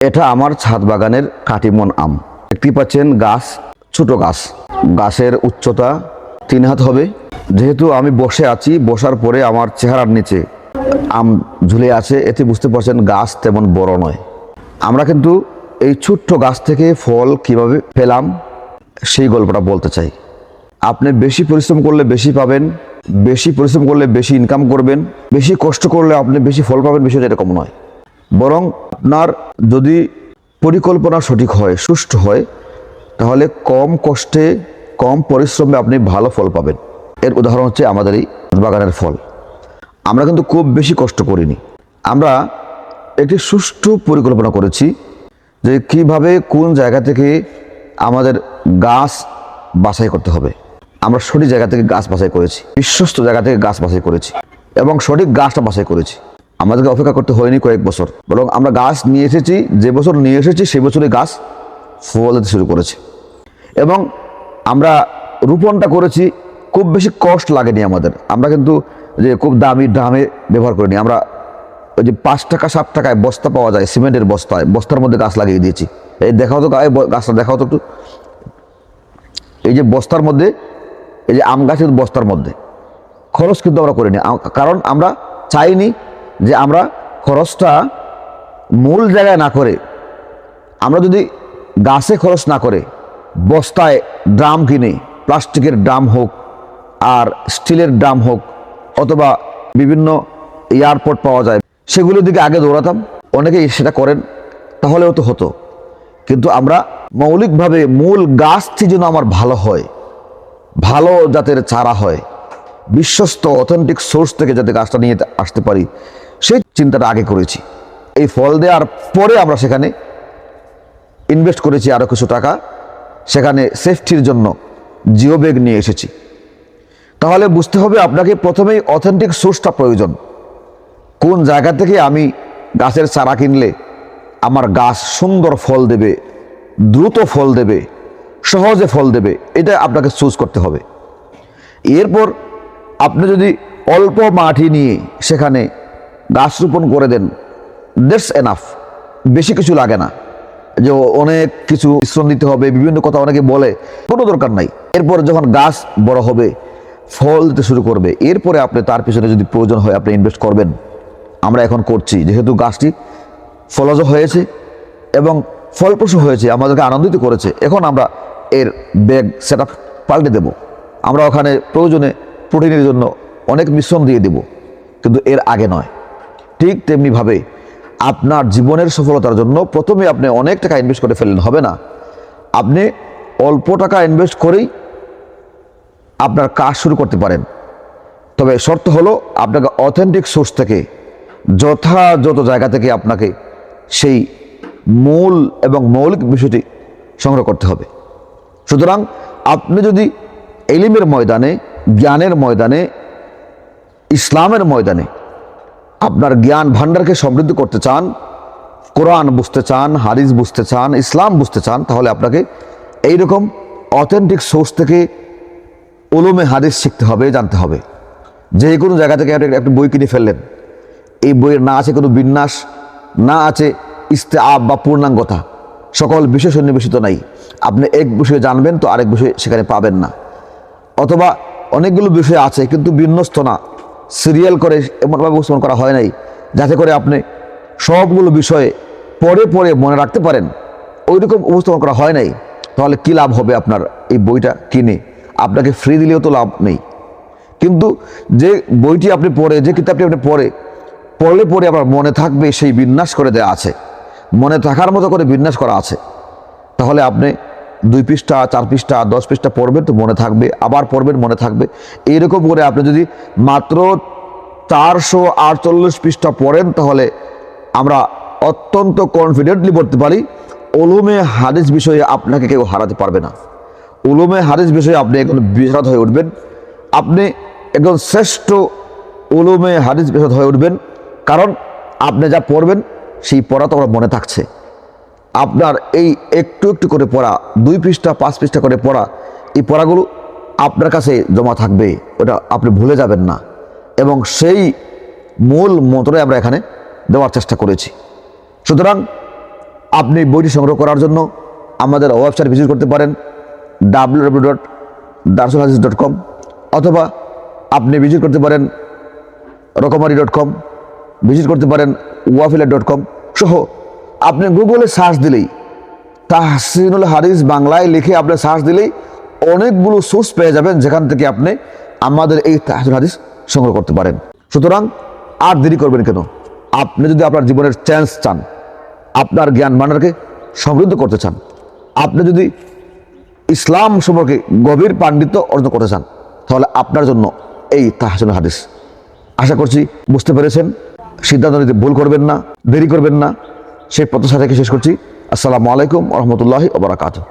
এটা আমার ছাদ বাগানের কাটিমন আম। দেখতে পাচ্ছেন গাছ, ছোট গাছ, গাছের উচ্চতা 3 হাত হবে। যেহেতু আমি বসে আছি, বসার পরে আমার চেহারার নিচে আম ঝুলে আছে, এতে বুঝতে পারছেন গাছ তেমন বড় নয়। আমরা কিন্তু এই ছোট্ট গাছ থেকে ফল কিভাবে পেলাম সেই গল্পটা বলতে চাই। আপনি বেশি পরিশ্রম করলে বেশি পাবেন, বেশি পরিশ্রম করলে বেশি ইনকাম করবেন, বেশি কষ্ট করলে আপনি বেশি ফল পাবেন, বিষয়টা এরকম নয়। বরং আপনার যদি পরিকল্পনা সঠিক হয়, সুষ্ঠু হয়, তাহলে কম কষ্টে কম পরিশ্রমে আপনি ভালো ফল পাবেন। এর উদাহরণ হচ্ছে আমাদের এই বাগানের ফল। আমরা কিন্তু খুব বেশি কষ্ট করিনি, আমরা একটি সুষ্ঠু পরিকল্পনা করেছি যে কিভাবে কোন জায়গা থেকে আমাদের গাছ বাছাই করতে হবে। আমরা সঠিক জায়গা থেকে গাছ বাছাই করেছি, বিশ্বস্ত জায়গা থেকে গাছ বাছাই করেছি এবং সঠিক গাছটা বাছাই করেছি। আমাদেরকে অপেক্ষা করতে হয়নি কয়েক বছর, বরং আমরা গাছ নিয়ে এসেছি, যে বছর নিয়ে এসেছি সেই বছরই গাছ ফল দিতে শুরু করেছে। এবং আমরা রোপণটা করেছি, খুব বেশি কষ্ট লাগেনি আমাদের। আমরা কিন্তু যে খুব দামি ড্রামে ব্যবহার করিনি, আমরা ওই যে 5 টাকা 7 টাকায় বস্তা পাওয়া যায়, সিমেন্টের বস্তায়, বস্তার মধ্যে গাছ লাগিয়ে দিয়েছি। এই দেখাও তো গাছটা, দেখাও তো একটু। এই যে বস্তার মধ্যে, এই যে আম গাছের বস্তার মধ্যে খরচ কিন্তু আমরা করিনি, কারণ আমরা চাইনি যে আমরা খরচটা মূল জায়গায় না করে, আমরা যদি গাছে খরচ না করে বস্তায় ড্রাম কিনে, প্লাস্টিকের ড্রাম হোক আর স্টিলের ড্রাম হোক অথবা বিভিন্ন এয়ারপোর্ট পাওয়া যায়, সেগুলোর দিকে আগে দৌড়াতাম। অনেকেই সেটা করেন, তাহলেও তো হতো। কিন্তু আমরা মৌলিকভাবে মূল গাছটি যেন আমার ভালো হয়, ভালো জাতের চারা হয়, বিশ্বস্ত অথেন্টিক সোর্স থেকে যাতে গাছটা নিয়ে আসতে পারি, সেই চিন্তাটা আগে করেছি। এই ফল দেওয়ার পরে আমরা সেখানে ইনভেস্ট করেছি আরও কিছু টাকা, সেখানে সেফটির জন্য জিও ব্যাগ নিয়ে এসেছি। তাহলে বুঝতে হবে আপনাকে প্রথমেই অথেন্টিক সোর্সটা প্রয়োজন। কোন জায়গা থেকে আমি গাছের চারা কিনলে আমার গাছ সুন্দর ফল দেবে, দ্রুত ফল দেবে, সহজে ফল দেবে, এটা আপনাকে চুজ করতে হবে। এরপর আপনি যদি অল্প মাটি নিয়ে সেখানে গাছ রোপণ করে দেন, দ্যাটস এনাফ। বেশি কিছু লাগে না, যে অনেক কিছু মিশ্রণ দিতে হবে, বিভিন্ন কথা অনেকে বলে, কোনো দরকার নাই। এরপর যখন গাছ বড় হবে, ফল দিতে শুরু করবে, এরপরে আপনি তার পিছনে যদি প্রয়োজন হয় আপনি ইনভেস্ট করবেন। আমরা এখন করছি, যেহেতু গাছটি ফলজ হয়েছে এবং ফলপ্রসূ হয়েছে, আমাদেরকে আনন্দিত করেছে। এখন আমরা এর ব্যাগ সেট আপ পাল্টে দেব। আমরা ওখানে প্রয়োজনে প্রোটিনের জন্য অনেক মিশ্রণ দিয়ে দেব, কিন্তু এর আগে নয়। ঠিক তেমনিভাবে আপনার জীবনের সফলতার জন্য প্রথমে আপনি অনেক টাকা ইনভেস্ট করে ফেললেন হবে না। আপনি অল্প টাকা ইনভেস্ট করেই আপনার কাজ শুরু করতে পারেন। তবে শর্ত হলো আপনাকে অথেন্টিক সোর্স থেকে, যথাযথ জায়গা থেকে আপনাকে সেই মূল এবং মৌলিক বিষয়টি সংগ্রহ করতে হবে। সুতরাং আপনি যদি ইলমের ময়দানে, জ্ঞানের ময়দানে, ইসলামের ময়দানে আপনার জ্ঞান ভাণ্ডারকে সমৃদ্ধ করতে চান, কোরআন বুঝতে চান, হাদিস বুঝতে চান, ইসলাম বুঝতে চান, তাহলে আপনাকে এইরকম অথেন্টিক সোর্স থেকে উলুমে হাদিস শিখতে হবে, জানতে হবে। যে কোনো জায়গা থেকে একটা বই কিনে ফেললেন, এই বইয়ের না আছে কোনো বিন্যাস, না আছে ইস্তেআব বা পূর্ণাঙ্গতা, সকল বিষয় সন্নিবেশিত নাই। আপনি এক বিষয়ে জানবেন তো আরেক বিষয় সেখানে পাবেন না, অথবা অনেকগুলো বিষয় আছে কিন্তু বিন্যস্ত না, সিরিয়াল করে এমনভাবে উপস্থাপন করা হয় নাই যাতে করে আপনি সবগুলো বিষয়ে পরে পরে মনে রাখতে পারেন, ওইরকম উপস্থাপন করা হয় নাই। তাহলে কী লাভ হবে আপনার এই বইটা কিনে? আপনাকে ফ্রি দিলেও তো লাভ নেই। কিন্তু যে বইটি আপনি পড়ে, যে কিতাবটি আপনি পড়লে পরে আপনার মনে থাকবে, সেই বিন্যাস করে দেওয়া আছে, মনে থাকার মতো করে বিন্যাস করা আছে, তাহলে আপনি 2 পৃষ্ঠা 4 পৃষ্ঠা 10 পৃষ্ঠা পড়বেন তো মনে থাকবে, আবার পড়বেন মনে থাকবে। এইরকম করে আপনি যদি মাত্র 448 পৃষ্ঠা পড়েন, তাহলে আমরা অত্যন্ত কনফিডেন্টলি বলতে পারি উলুমে হাদিস বিষয়ে আপনাকে কেউ হারাতে পারবে না। উলুমে হাদিস বিষয়ে আপনি একজন বিশারদ হয়ে উঠবেন, আপনি একজন শ্রেষ্ঠ উলুমে হাদিস বিশারদ হয়ে উঠবেন, কারণ আপনি যা পড়বেন সেই পড়া তো আমার মনে থাকছে। আপনার এই একটু একটু করে পড়া, 2 পৃষ্ঠা 5 পৃষ্ঠা করে পড়া, এই পড়াগুলো আপনার কাছে জমা থাকবে, ওটা আপনি ভুলে যাবেন না। এবং সেই মূল মন্ত্রই আমরা এখানে দেওয়ার চেষ্টা করেছি। সুতরাং আপনি বইটি সংগ্রহ করার জন্য আমাদের ওয়েবসাইট ভিজিট করতে পারেন www.darsulhadis.com, অথবা আপনি ভিজিট করতে পারেন রকমারি.com, ভিজিট করতে পারেন ওয়াফিলা.com সহ আপনি গুগলে সার্চ দিলেই তাহসিনুল হাদিস বাংলায় লিখে আপনি সার্চ দিলেই অনেকগুলো সোর্স পেয়ে যাবেন, যেখান থেকে আপনি আমাদের এই তাহসিনুল হাদিস সংগ্রহ করতে পারেন। সুতরাং আর দেরি করবেন কেন? আপনি যদি আপনার জীবনের চ্যান্স চান, আপনার জ্ঞান ভান্ডারকে সমৃদ্ধ করতে চান, আপনি যদি ইসলাম সম্পর্কে গভীর পাণ্ডিত্য অর্জন করতে চান, তাহলে আপনার জন্য এই তাহসিনুল হাদিস। আশা করছি বুঝতে পেরেছেন। সিদ্ধান্ত নিতে ভুল করবেন না, দেরি করবেন না, সেই প্রত্যাশা থেকে শেষ করছি। আসসালামু আলাইকুম ওয়া রাহমাতুল্লাহি ওয়া বারাকাতুহু।